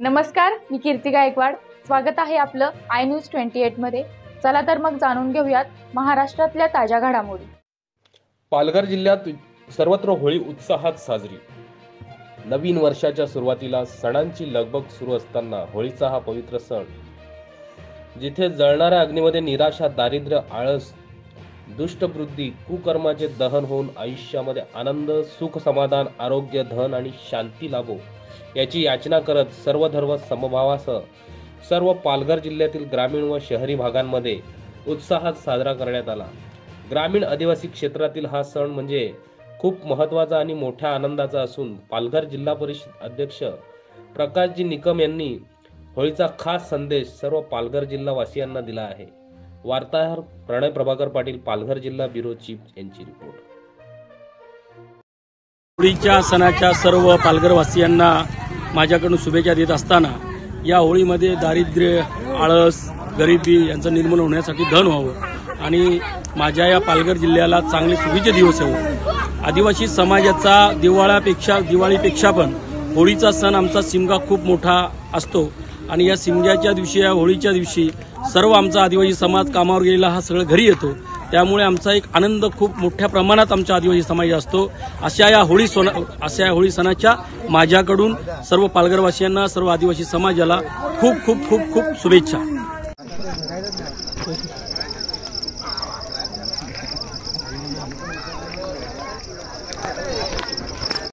नमस्कार, मी कीर्ती गायकवाड। स्वागत आहे आपलं आय न्यूज 28 मध्ये। चला तर मग जाणून घेऊयात महाराष्ट्रातल्या ताज्या घडामोडी। पालघर जिल्ह्यात सर्वत्र होळी उत्साहात साजरी। नवीन वर्षाच्या सुरुवातीला सणांची लगबग सुरू असताना होळीचा हा पवित्र सण, जिथे जळणाऱ्या अग्नीमध्ये निराशा, दारिद्र्य, आळस, दुष्टबुद्धी, कुकर्माचे दहन होऊन आयुष्यामध्ये आनंद, सुख, समाधान, आरोग्य, धन आणि शांती लाभो याची याचना करत सर्व धर्म समभावासह सर्व पालघर जिल्ह्यातील ग्रामीण व शहरी भागांमध्ये उत्साहात साजरा करण्यात आला। ग्रामीण आदिवासी क्षेत्रातील हा सण म्हणजे खूप महत्त्वाचा आणि मोठ्या आनंदाचा असून पालघर जिल्हा परिषद अध्यक्ष प्रकाशजी निकम यांनी होळीचा खास संदेश सर्व पालघर जिल्हा वासियांना दिला आहे। वार्ताहर प्रणय प्रभाकर पाटील, पालघर जिल्हा ब्युरो चीफ यांची रिपोर्ट। होळीच्या सणाच्या सर्व पालघरवासियांना माझ्याकडून शुभेच्छा देत असताना या होळीमध्ये दारिद्र्य, आळस, गरिबी यांचं निर्मूलन होण्यासाठी धन व्हावं आणि माझ्या या पालघर जिल्ह्याला चांगले सुखीचे दिवस यावं। आदिवासी समाजाचा दिवाळीपेक्षा पण होळीचा सण आमचा शिमगा खूप मोठा असतो आणि या शिमग्याच्या दिवशी, या होळीच्या दिवशी सर्व आमचा आदिवासी समाज कामावर गेलेला हा सगळं घरी येतो। त्यामुळे आमचा एक आनंद खूप मोठ्या प्रमाणात आमच्या आदिवासी समाज असतो। अशा या होळी सणाच्या माझ्याकडून सर्व पालघरवासियांना, सर्व आदिवासी समाजाला खूप खूप खूप खूप शुभेच्छा।